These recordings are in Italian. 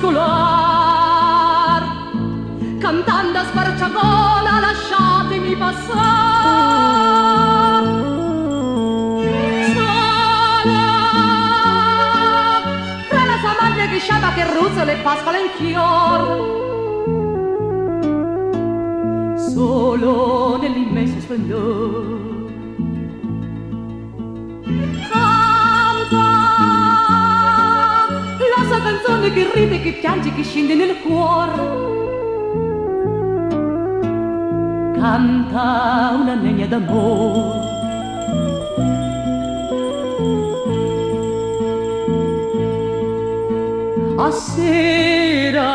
crepuscolar, cantando a squarciagola lasciatemi passar. Sola tra la sua madre che sciava che ruzzole e pascola in fior, solo nell'immenso splendore canta la sua canzone che ride, che piange, che scende nel cuore. Canta una negna d'amore. A sera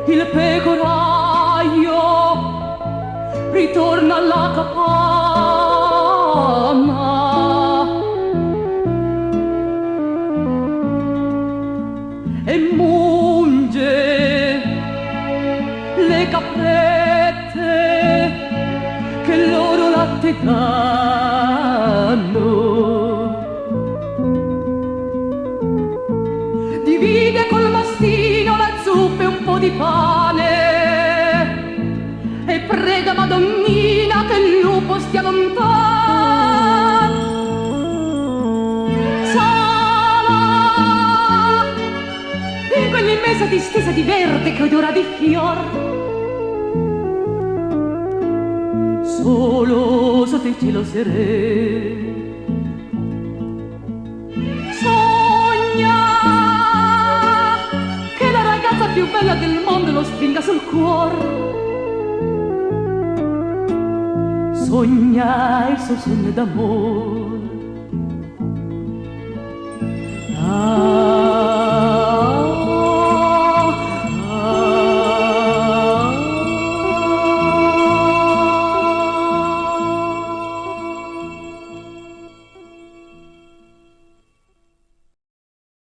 il pecoraio ritorna alla capanna e munge le caprette che loro latte danno. Divide col mastino la zuppa e un po' di pane e prega Madonnina che il lupo stia lontano. Sola in quell'immensa distesa di verde che odora di fior, solo sotto il cielo sereno sogna che la ragazza più bella del mondo lo stringa sul cuore. Sogna il suo sogno d'amore.